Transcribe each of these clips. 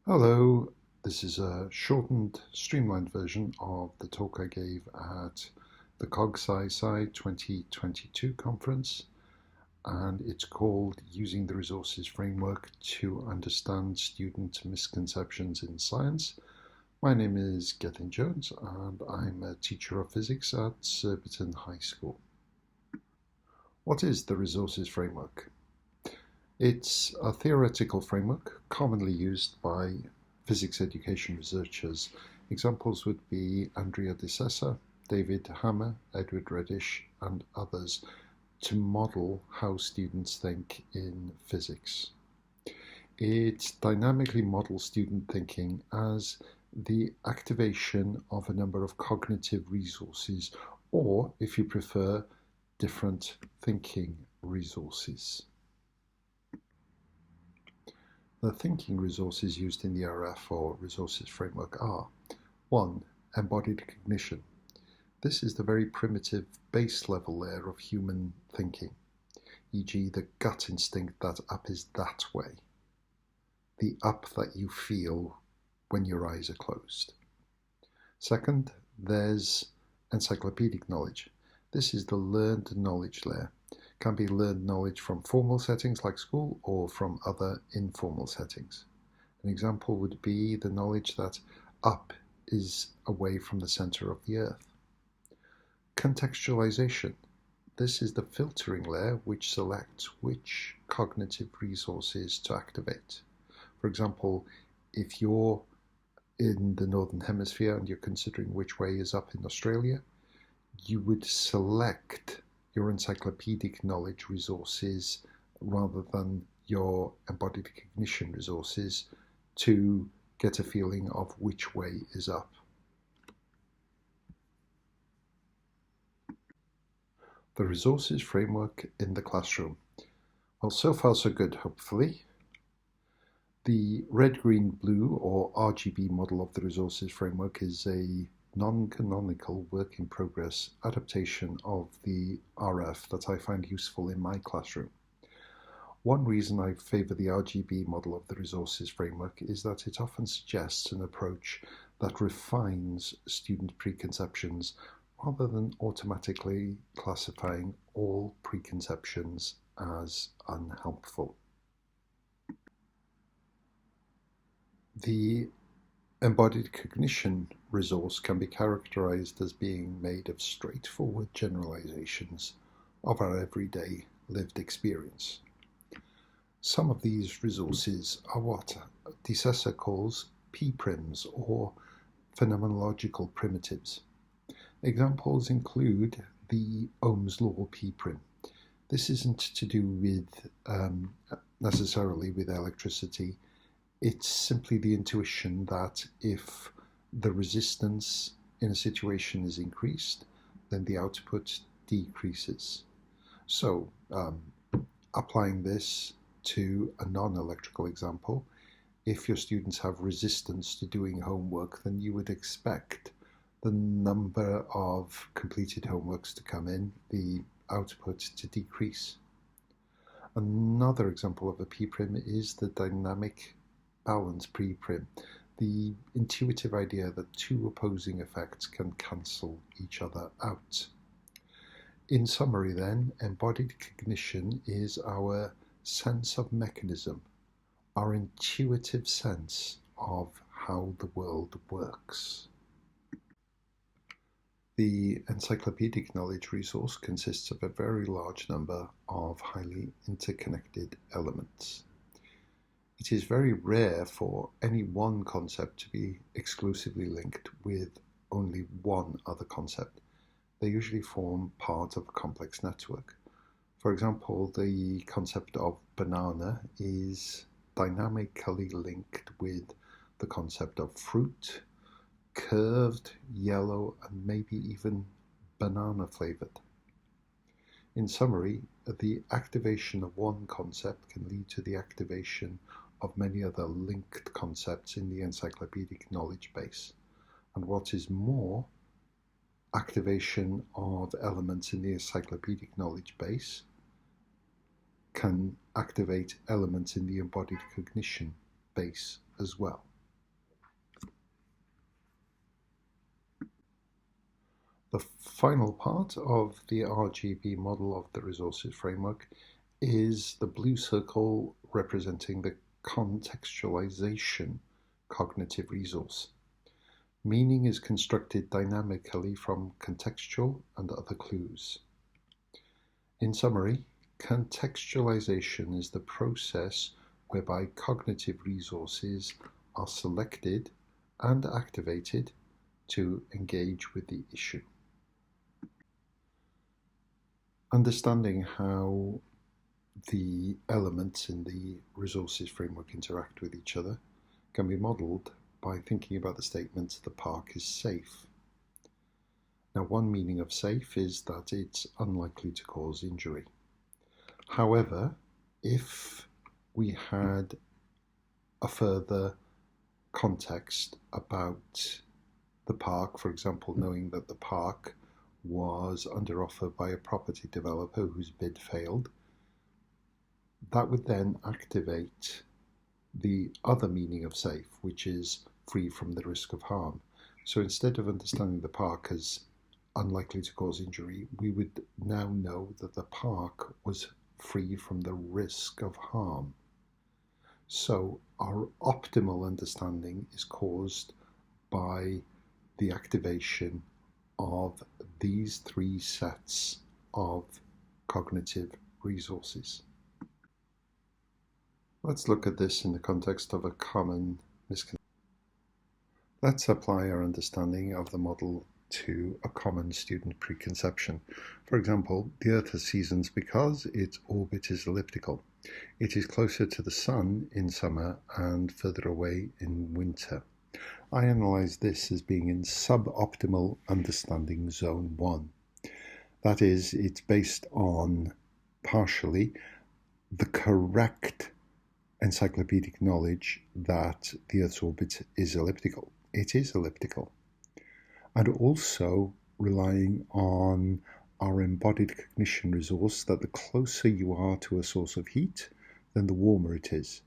Hello, this is a shortened, streamlined version of the talk I gave at the CogSciSci 2022 conference, and it's called Using the Resources Framework to Understand Student Misconceptions in Science. My name is Gethyn Jones, and I'm a teacher of physics at Surbiton High School. What is the Resources Framework? It's a theoretical framework commonly used by physics education researchers. Examples would be Andrea de Sessa, David Hammer, Edward Reddish, and others to model how students think in physics. It dynamically models student thinking as the activation of a number of cognitive resources, or, if you prefer, different thinking resources. The thinking resources used in the RF or resources framework are 1. Embodied cognition. This is the very primitive base level layer of human thinking, e.g. the gut instinct that up is that way, the up that you feel when your eyes are closed. Second, there's encyclopedic knowledge. This is the learned knowledge layer. Can be learned knowledge from formal settings like school or from other informal settings. An example would be the knowledge that up is away from the center of the earth. Contextualization. This is the filtering layer which selects which cognitive resources to activate. For example, if you're in the Northern Hemisphere and you're considering which way is up in Australia, you would select your encyclopedic knowledge resources rather than your embodied cognition resources to get a feeling of which way is up. The resources framework in the classroom. Well, so far so good, hopefully. The red, green, blue or RGB model of the resources framework is a non-canonical work-in-progress adaptation of the RF that I find useful in my classroom. One reason I favour the RGB model of the resources framework is that it often suggests an approach that refines student preconceptions rather than automatically classifying all preconceptions as unhelpful. The embodied cognition resource can be characterized as being made of straightforward generalizations of our everyday lived experience. Some of these resources are what de Sessa calls p-prims or phenomenological primitives. Examples include the Ohm's law p-prim. This isn't to do with necessarily with electricity. It's simply the intuition that if the resistance in a situation is increased, then the output decreases. So applying this to a non-electrical example, if your students have resistance to doing homework, then you would expect the number of completed homeworks to come in, the output to decrease. Another example of a p-prim is the dynamic balance p-prim, the intuitive idea that two opposing effects can cancel each other out. In summary then, embodied cognition is our sense of mechanism, our intuitive sense of how the world works. The encyclopedic knowledge resource consists of a very large number of highly interconnected elements. It is very rare for any one concept to be exclusively linked with only one other concept. They usually form part of a complex network. For example, the concept of banana is dynamically linked with the concept of fruit, curved, yellow, and maybe even banana flavored. In summary, the activation of one concept can lead to the activation of many other linked concepts in the encyclopedic knowledge base. And what is more, activation of elements in the encyclopedic knowledge base can activate elements in the embodied cognition base as well. The final part of the RGB model of the resources framework is the blue circle representing the contextualization cognitive resource. Meaning is constructed dynamically from contextual and other clues. In summary, contextualization is the process whereby cognitive resources are selected and activated to engage with the issue. Understanding how the elements in the resources framework interact with each other can be modelled by thinking about the statement, the park is safe. Now, one meaning of safe is that it's unlikely to cause injury. However, if we had a further context about the park, for example, knowing that the park was under offer by a property developer whose bid failed, that would then activate the other meaning of safe, which is free from the risk of harm. So instead of understanding the park as unlikely to cause injury, we would now know that the park was free from the risk of harm. So our optimal understanding is caused by the activation of these three sets of cognitive resources. Let's look at this in the context of a common misconception. Let's apply our understanding of the model to a common student preconception. For example, the Earth has seasons because its orbit is elliptical. It is closer to the Sun in summer and further away in winter. I analyse this as being in suboptimal understanding zone 1. That is, it's based on partially the correct encyclopedic knowledge that the Earth's orbit is elliptical. It is elliptical. And also relying on our embodied cognition resource that the closer you are to a source of heat, then the warmer it is.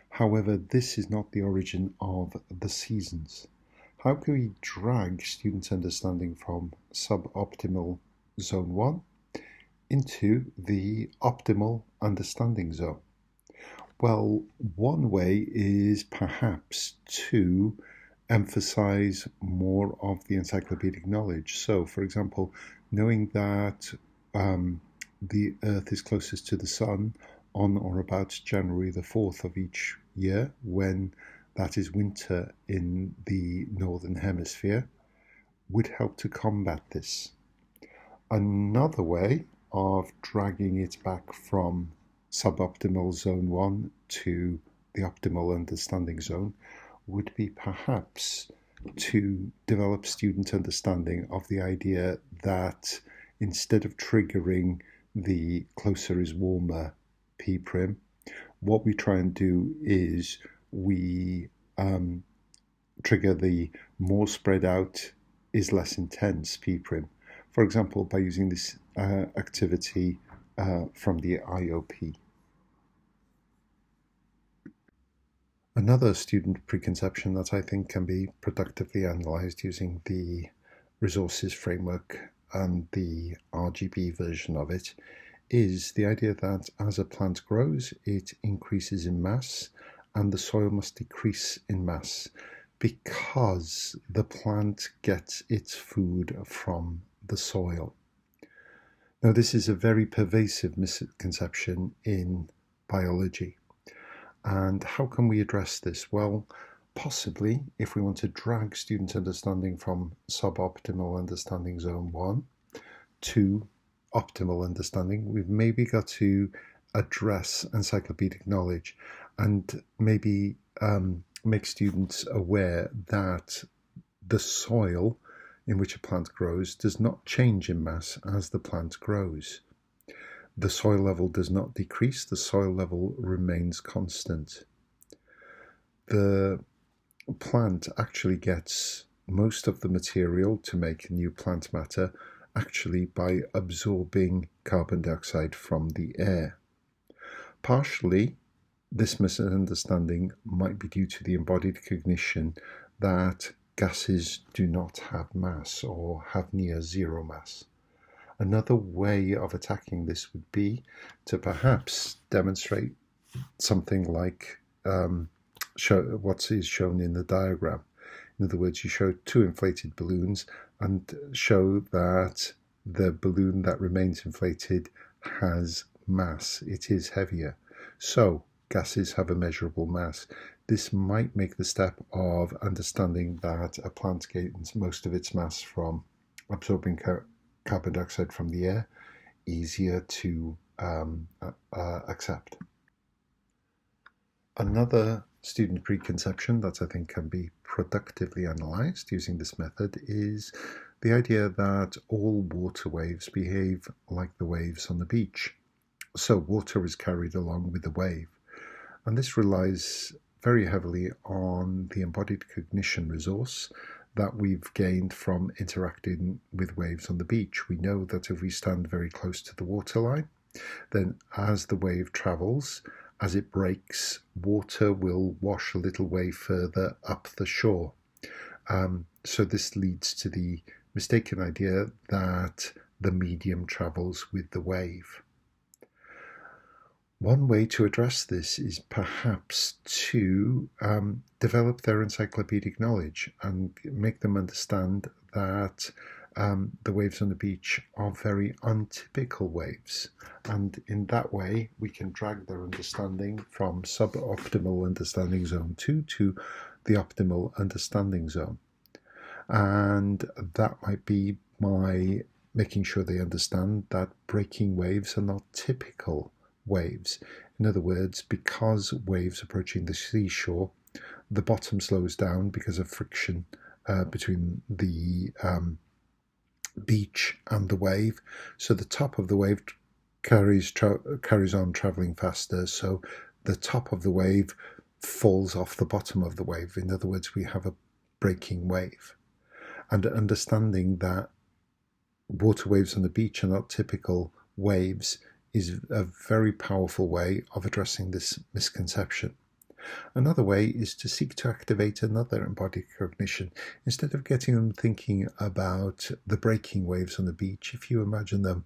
However, this is not the origin of the seasons. How can we drag students' understanding from suboptimal zone 1 into the optimal understanding zone? Well, one way is perhaps to emphasize more of the encyclopedic knowledge. So, for example, knowing that the Earth is closest to the Sun on or about January the 4th of each year, when that is winter in the Northern Hemisphere, would help to combat this. Another way of dragging it back from suboptimal zone 1 to the optimal understanding zone would be perhaps to develop student understanding of the idea that instead of triggering the closer is warmer P prim, what we try and do is we trigger the more spread out is less intense P prim. For example, by using this activity from the IOP. Another student preconception that I think can be productively analysed using the resources framework and the RGB version of it is the idea that as a plant grows, it increases in mass and the soil must decrease in mass because the plant gets its food from the soil. Now, this is a very pervasive misconception in biology. And how can we address this? Well, possibly if we want to drag student understanding from suboptimal understanding zone 1 to optimal understanding, we've maybe got to address encyclopedic knowledge and maybe make students aware that the soil in which a plant grows does not change in mass as the plant grows. The soil level does not decrease, the soil level remains constant. The plant actually gets most of the material to make new plant matter actually by absorbing carbon dioxide from the air. Partially, this misunderstanding might be due to the embodied cognition that gases do not have mass or have near zero mass. Another way of attacking this would be to perhaps demonstrate something like what is shown in the diagram. In other words, you show two inflated balloons and show that the balloon that remains inflated has mass. It is heavier. So gases have a measurable mass. This might make the step of understanding that a plant gains most of its mass from absorbing carbon dioxide from the air easier to accept. Another student preconception that I think can be productively analysed using this method is the idea that all water waves behave like the waves on the beach. So water is carried along with the wave. And this relies very heavily on the embodied cognition resource that we've gained from interacting with waves on the beach. We know that if we stand very close to the waterline, then as the wave travels, as it breaks, water will wash a little way further up the shore. So this leads to the mistaken idea that the medium travels with the wave. One way to address this is perhaps to develop their encyclopedic knowledge and make them understand that the waves on the beach are very untypical waves. And in that way, we can drag their understanding from suboptimal understanding zone 2 to the optimal understanding zone. And that might be by making sure they understand that breaking waves are not typical waves. In other words, because waves approaching the seashore, the bottom slows down because of friction between the beach and the wave. So the top of the wave carries on traveling faster. So the top of the wave falls off the bottom of the wave. In other words, we have a breaking wave. And understanding that water waves on the beach are not typical waves is a very powerful way of addressing this misconception. Another way is to seek to activate another embodied cognition. Instead of getting them thinking about the breaking waves on the beach, if you imagine them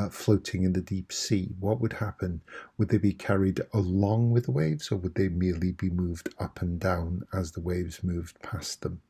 floating in the deep sea, what would happen? Would they be carried along with the waves, or would they merely be moved up and down as the waves moved past them?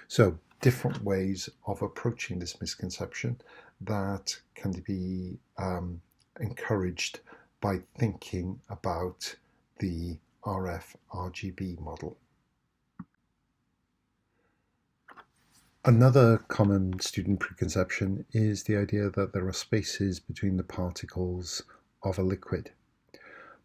So, different ways of approaching this misconception that can be encouraged by thinking about the RF-RGB model. Another common student preconception is the idea that there are spaces between the particles of a liquid.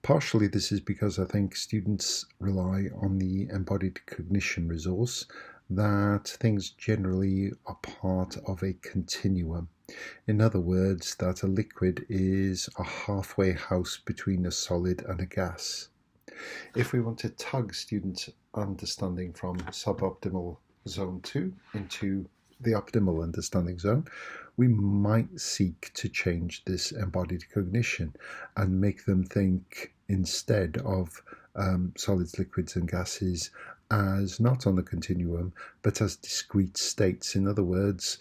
Partially this is because I think students rely on the embodied cognition resource that things generally are part of a continuum. In other words, that a liquid is a halfway house between a solid and a gas. If we want to tug students' understanding from suboptimal zone 2 into the optimal understanding zone, we might seek to change this embodied cognition and make them think instead of solids, liquids and gases as not on the continuum but as discrete states. In other words,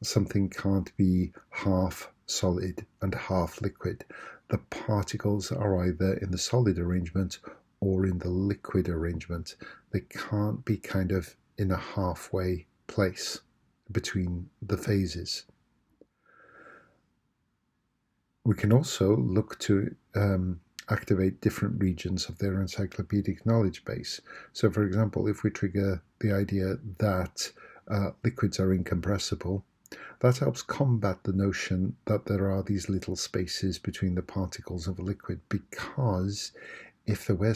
something can't be half solid and half liquid. The particles are either in the solid arrangement or in the liquid arrangement. They can't be kind of in a halfway place between the phases. We can also look to activate different regions of their encyclopedic knowledge base. So for example, if we trigger the idea that liquids are incompressible, that helps combat the notion that there are these little spaces between the particles of a liquid, because if there were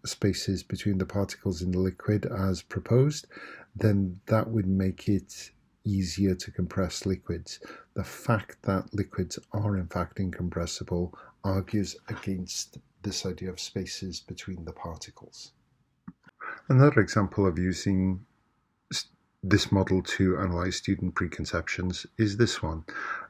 spaces between the particles in the liquid as proposed, then that would make it easier to compress liquids. The fact that liquids are in fact incompressible argues against this idea of spaces between the particles. Another example of using this model to analyze student preconceptions is this one.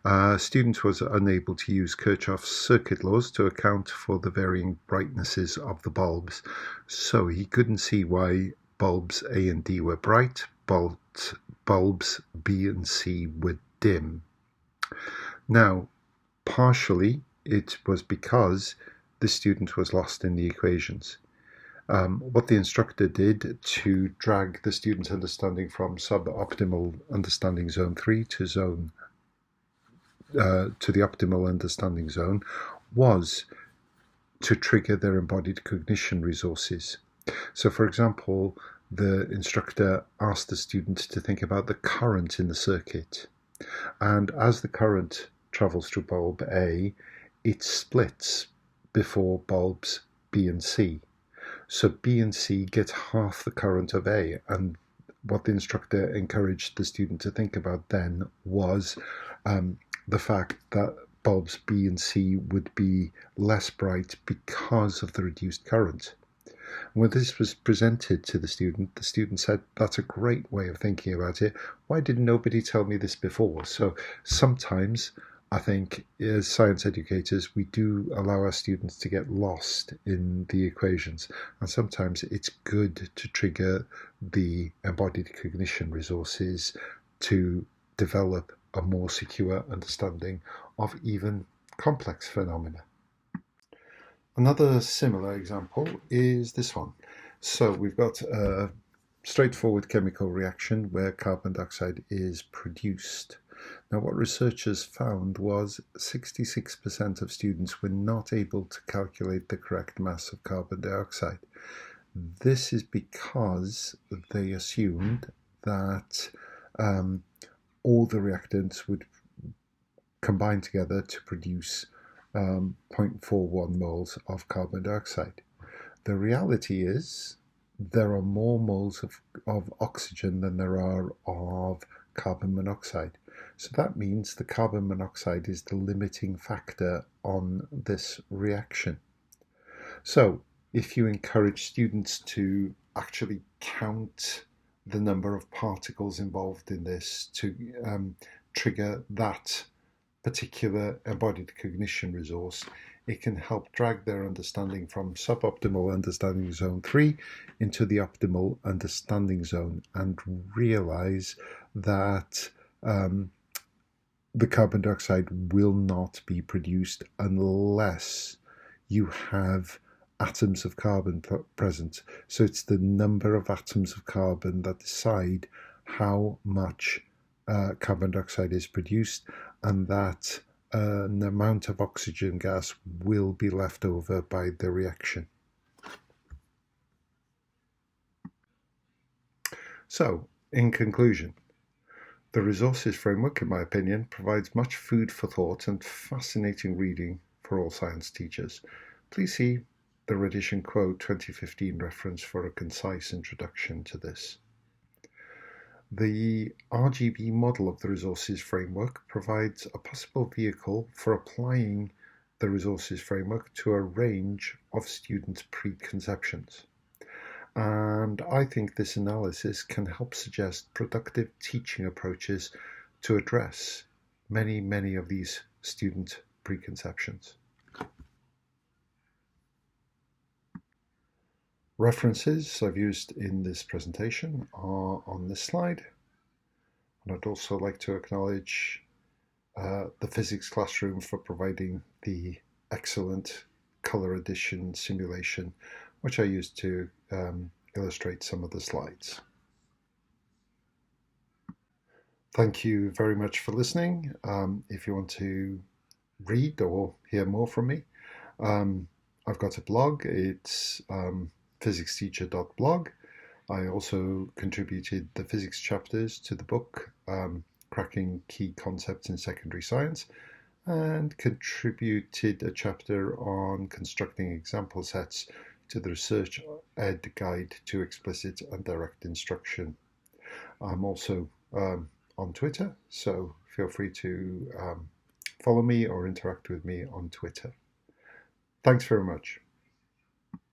A student was unable to use Kirchhoff's circuit laws to account for the varying brightnesses of the bulbs, so he couldn't see why bulbs A and D were bright bulbs B and C were dim. Now, partially it was because the student was lost in the equations. What the instructor did to drag the student's understanding from suboptimal understanding zone 3 to the optimal understanding zone was to trigger their embodied cognition resources. So, for example, the instructor asked the student to think about the current in the circuit. And as the current travels through bulb A, it splits before bulbs B and C. So B and C get half the current of A, and what the instructor encouraged the student to think about then was the fact that bulbs B and C would be less bright because of the reduced current. When this was presented to the student said, "That's a great way of thinking about it. Why did nobody tell me this before?" So sometimes I think as science educators, we do allow our students to get lost in the equations. And sometimes it's good to trigger the embodied cognition resources to develop a more secure understanding of even complex phenomena. Another similar example is this one. So we've got a straightforward chemical reaction where carbon dioxide is produced. Now, what researchers found was 66% of students were not able to calculate the correct mass of carbon dioxide. This is because they assumed that all the reactants would combine together to produce 0.41 moles of carbon dioxide. The reality is there are more moles of oxygen than there are of carbon monoxide. So that means the carbon monoxide is the limiting factor on this reaction. So if you encourage students to actually count the number of particles involved in this to trigger that particular embodied cognition resource, it can help drag their understanding from suboptimal understanding zone 3 into the optimal understanding zone and realize that the carbon dioxide will not be produced unless you have atoms of carbon present. So it's the number of atoms of carbon that decide how much carbon dioxide is produced, and that an amount of oxygen gas will be left over by the reaction. So, in conclusion, the resources framework, in my opinion, provides much food for thought and fascinating reading for all science teachers. Please see the Redition Quote 2015 reference for a concise introduction to this. The RGB model of the resources framework provides a possible vehicle for applying the resources framework to a range of students' preconceptions. And I think this analysis can help suggest productive teaching approaches to address many of these student preconceptions. References I've used in this presentation are on this slide. And I'd also like to acknowledge the physics classroom for providing the excellent color edition simulation, which I used to illustrate some of the slides. Thank you very much for listening. If you want to read or hear more from me, I've got a blog. It's physicsteacher.blog. I also contributed the physics chapters to the book Cracking Key Concepts in Secondary Science, and contributed a chapter on constructing example sets to the Research Ed Guide to Explicit and Direct Instruction. I'm also on Twitter, so feel free to follow me or interact with me on Twitter. Thanks very much.